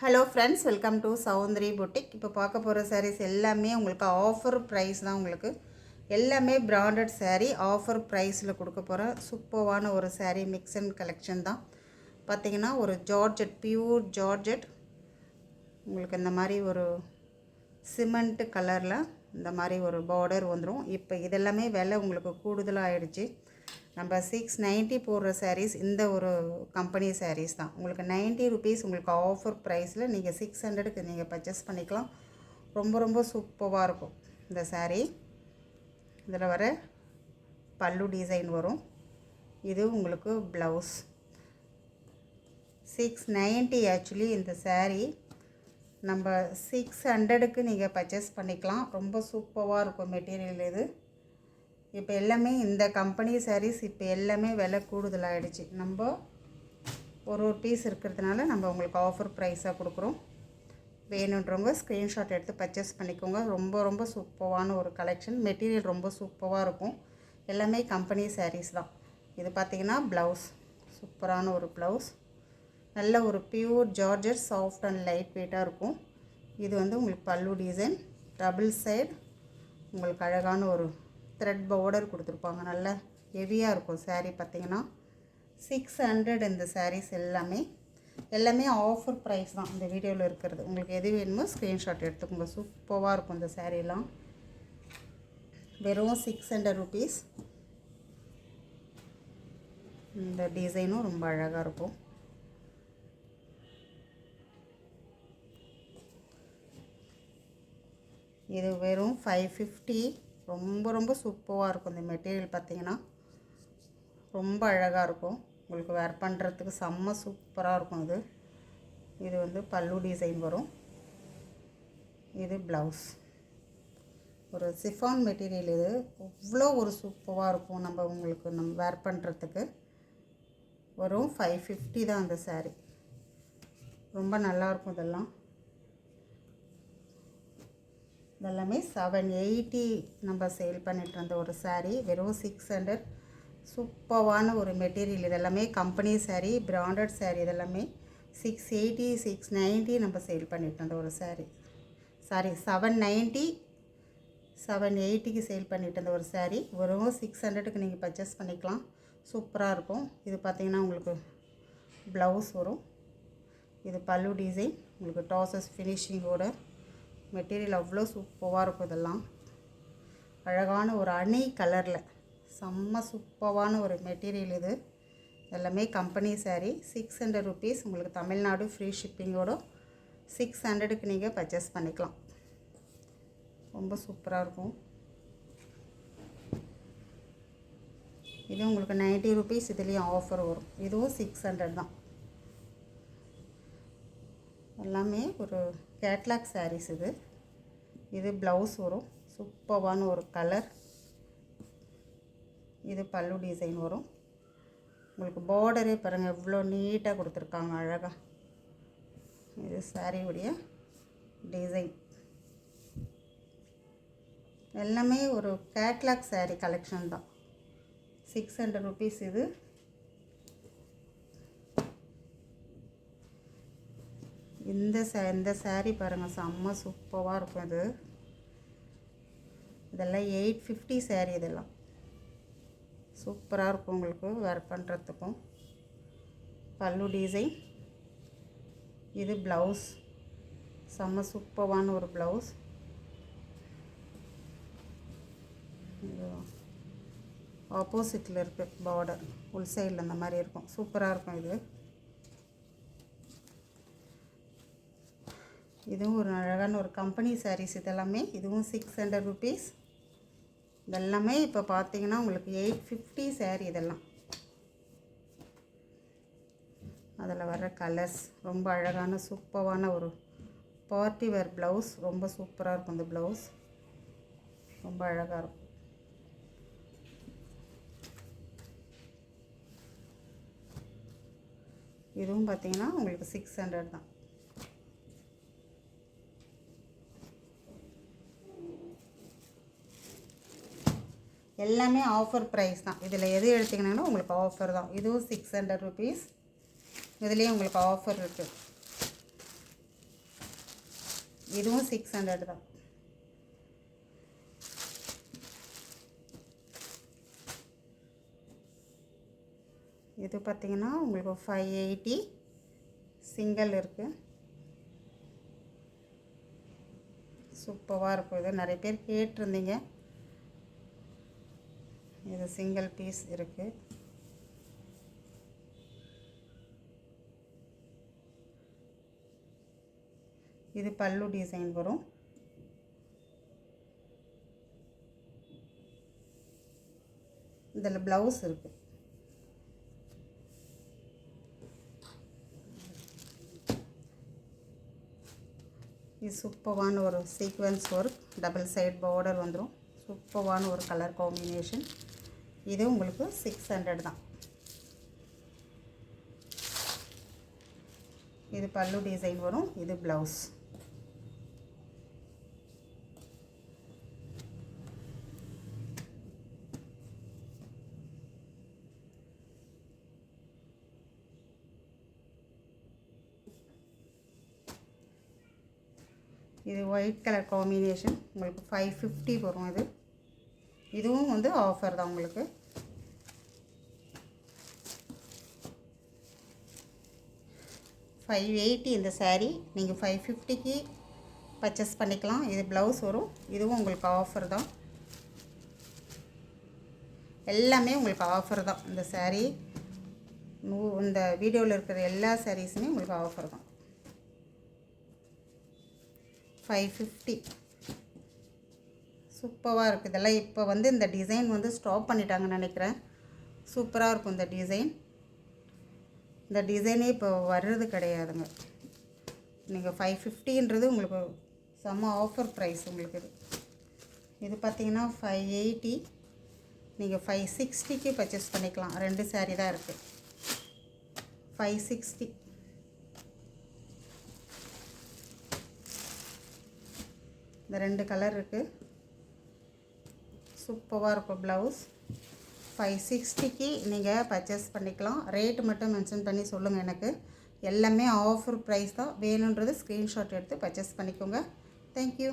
Hello friends, welcome to Soundari boutique. இப்போ பார்க்க போகிற சாரீஸ் எல்லாமே உங்களுக்கு ஆஃபர் ப்ரைஸ் தான். உங்களுக்கு எல்லாமே பிராண்டட் சாரீ ஆஃபர் ப்ரைஸில் கொடுக்க போகிற சூப்பர்வான ஒரு சாரீ மிக்ஸ் அண்ட் கலெக்ஷன் தான். பார்த்திங்கன்னா ஒரு ஜார்ஜெட், பியூர் ஜார்ஜெட், உங்களுக்கு இந்த மாதிரி ஒரு சிமெண்ட் கலரில் இந்த மாதிரி ஒரு பார்டர் வந்துடும். இப்போ இதெல்லாமே விலை உங்களுக்கு கூடுதலாக ஆகிடுச்சு. நம்ம 690 போடுற சாரீஸ் இந்த ஒரு கம்பெனி சாரீஸ் தான். உங்களுக்கு 90 ருபீஸ் உங்களுக்கு ஆஃபர் ப்ரைஸில் நீங்கள் 600க்கு நீங்கள் பர்ச்சேஸ் பண்ணிக்கலாம். ரொம்ப ரொம்ப சூப்பராக இருக்கும் இந்த சாரீ. இதில் வர பல்லு டிசைன் வரும். இது உங்களுக்கு ப்ளவுஸ். 690 ஆக்சுவலி இந்த சாரீ நம்ம 600க்கு நீங்கள் பர்ச்சேஸ் பண்ணிக்கலாம். ரொம்ப சூப்பராக இருக்கும் மெட்டீரியல் இது. இப்போ எல்லாமே இந்த கம்பெனி சாரீஸ் இப்போ எல்லாமே விலை கூடுதலாகிடுச்சு. நம்ம ஒரு பீஸ் இருக்கிறதுனால நம்ம உங்களுக்கு ஆஃபர் ப்ரைஸாக கொடுக்குறோம். வேணுன்றவங்க ஸ்க்ரீன்ஷாட் எடுத்து பர்ச்சேஸ் பண்ணிக்கோங்க. ரொம்ப ரொம்ப சூப்பரான ஒரு கலெக்ஷன். மெட்டீரியல் ரொம்ப சூப்பராக இருக்கும். எல்லாமே கம்பெனி சாரீஸ் தான். இது பார்த்திங்கன்னா ப்ளவுஸ், சூப்பரான ஒரு ப்ளவுஸ். நல்ல ஒரு pure georgette, soft and light வெயிட்டாக இருக்கும். இது உங்களுக்கு பல்லு டிசைன், டபுள் சைடு உங்களுக்கு அழகான ஒரு த்ரெட் பார்டர் கொடுத்துருப்பாங்க. நல்லா ஹெவியாக இருக்கும் சாரீ. பார்த்திங்கன்னா 600 இந்த சாரீஸ் எல்லாமே ஆஃபர் ப்ரைஸ் தான். இந்த வீடியோவில் இருக்கிறது உங்களுக்கு எது வேணுமோ ஸ்க்ரீன்ஷாட் எடுத்துக்கோங்க. சூப்பராக இருக்கும் இந்த சாரீலாம். வெறும் 600 ருபீஸ். இந்த டிசைனும் ரொம்ப அழகாக இருக்கும். இது வெறும் 550. ரொம்ப ரொம்ப சூப்பராக இருக்கும் இந்த மெட்டீரியல். பார்த்திங்கன்னா ரொம்ப அழகாக இருக்கும். உங்களுக்கு வேர் பண்ணுறதுக்கு செம்ம சூப்பராக இருக்கும். இது பல்லு டிசைன் வரும். இது ப்ளவுஸ். ஒரு சிஃபான் மெட்டீரியல். இது அவ்வளோ ஒரு சூப்பராக இருக்கும். நம்ம வேர் பண்ணுறதுக்கு வரும் 550 தான் அந்த சாரீ. ரொம்ப நல்லாயிருக்கும். இதெல்லாமே 780 நம்ம சேல் பண்ணிட்டு இருந்த ஒரு சாரீ. வெறும் 600. சூப்பரான ஒரு மெட்டீரியல். இதெல்லாமே கம்பெனி சாரீ, பிராண்டட் சாரீ. இதெல்லாமே 680 690 நம்ம சேல் பண்ணிட்டு இருந்த ஒரு சாரீ. 790 780க்கு சேல் பண்ணிட்டு இருந்த ஒரு சாரீ. வெறும் 600க்கு நீங்கள் பர்ச்சேஸ் பண்ணிக்கலாம். சூப்பராக இருக்கும். இது பார்த்திங்கன்னா உங்களுக்கு ப்ளவுஸ் வரும். இது பல்லு டிசைன். உங்களுக்கு டாசஸ் ஃபினிஷிங்கோட மெட்டீரியல் அவ்வளோ சூப்பராக இருக்கும். இதெல்லாம் அழகான ஒரு அணி கலரில் செம்ம சூப்பரான ஒரு மெட்டீரியல். இது எல்லாமே கம்பெனி சாரீ. 600 ருபீஸ் உங்களுக்கு தமிழ்நாடு ஃப்ரீ ஷிப்பிங்கோட 600க்கு நீங்கள் பர்ச்சேஸ் பண்ணிக்கலாம். ரொம்ப சூப்பராக இருக்கும். இது உங்களுக்கு 90 ருபீஸ். இதுலேயும் ஆஃபர் வரும். இதுவும் 600 தான். எல்லாமே ஒரு கேட்லாக் சாரீஸ். இது ப்ளவுஸ் வரும். சூப்பரான ஒரு கலர். இது பல்லு டிசைன் வரும். உங்களுக்கு பார்டரே பாருங்கள் எவ்வளோ நீட்டாக கொடுத்துருக்காங்க, அழகாக. இது சாரியுடைய டிசைன். எல்லாமே ஒரு கேட்லாக் சாரீ கலெக்ஷன் தான். 600 ருபீஸ். இந்த சாரீ பாருங்கள் செம்ம சூப்பராக இருக்கும். இதெல்லாம் 850 சாரீ. இதெல்லாம் சூப்பராக இருக்கும் உங்களுக்கு வேர் பண்ணுறதுக்கும். பல்லு டிசைன். இது ப்ளவுஸ். செம்ம சூப்பரான ஒரு ப்ளவுஸ். ஆப்போசிட்டில் இருக்குது பார்டர். உள் சைடில் இந்த மாதிரி இருக்கும். சூப்பராக இருக்கும். இதுவும் ஒரு அழகான ஒரு கம்பெனி சாரீஸ். இதெல்லாமே இதுவும் 600 ருபீஸ். இதெல்லாமே இப்போ பார்த்தீங்கன்னா உங்களுக்கு 850 சாரீ. இதெல்லாம் அதில் வர கலர்ஸ் ரொம்ப அழகான சூப்பரான ஒரு பார்ட்டி வேர் ப்ளவுஸ். ரொம்ப சூப்பராக இருக்கும். இந்த ப்ளவுஸ் ரொம்ப அழகாக இருக்கும். இதுவும் பார்த்தீங்கன்னா உங்களுக்கு 600 தான். எல்லாமே ஆஃபர் ப்ரைஸ் தான். இதில் எது எடுத்திங்கன்னா உங்களுக்கு ஆஃபர் தான். இதுவும் 600 ருபீஸ். இதுலேயும் உங்களுக்கு ஆஃபர் இருக்குது. இதுவும் 600 தான். இது பார்த்திங்கன்னா உங்களுக்கு 580 சிங்கிள் இருக்குது. சூப்பராக இருக்கும். இது நிறைய பேர் கேட்டிருந்தீங்க. இது சிங்கிள் பீஸ் இருக்குது. இது பல்லு டிசைன் வரும். இதில் ப்ளவுஸ் இருக்குது. இது சூப்பரான ஒரு sequence work, double side border வந்துடும். சூப்பரான ஒரு கலர் காம்பினேஷன். இது உங்களுக்கு 600 தான். இது பல்லு டிசைன் வரும். இது ப்ளவுஸ். இது ஒயிட் கலர் காம்பினேஷன் உங்களுக்கு 550 வரும். இதுவும் வந்து ஆஃபர் தான் உங்களுக்கு. $580 இந்த saree நீங்கள் 550க்கு பர்ச்சேஸ் பண்ணிக்கலாம். இது ப்ளவுஸ் வரும். இதுவும் உங்களுக்கு ஆஃபர் தான். எல்லாமே உங்களுக்கு ஆஃபர் தான். இந்த saree இந்த வீடியோவில் இருக்கிற எல்லா சாரீஸுமே உங்களுக்கு ஆஃபர் தான். 550 சூப்பராக இருக்குது. இதெல்லாம் இப்போ வந்து இந்த டிசைன் வந்து ஸ்டாப் பண்ணிட்டாங்கன்னு நினைக்கிறேன். சூப்பராக இருக்கும் இந்த டிசைன். இந்த டிசைனே இப்போ வர்றது கிடையாதுங்க. நீங்கள் 550ன்றது உங்களுக்கு செம்ம ஆஃபர் ப்ரைஸ் உங்களுக்கு. இது பார்த்திங்கன்னா 580 நீங்கள் 560க்கு பர்ச்சேஸ் பண்ணிக்கலாம். 2 saree தான் இருக்குது. 560. இந்த 2 கலர் இருக்குது. சூப்பராக இருக்கும் ப்ளவுஸ். 560க்கு நீங்கள் பர்ச்சேஸ் பண்ணிக்கலாம். ரேட்டு மட்டும் மென்ஷன் பண்ணி சொல்லுங்கள் எனக்கு. எல்லாமே ஆஃபர் ப்ரைஸ் தான். வேணுன்றது ஸ்க்ரீன்ஷாட் எடுத்து பர்ச்சேஸ் பண்ணிக்கோங்க. தேங்க்யூ.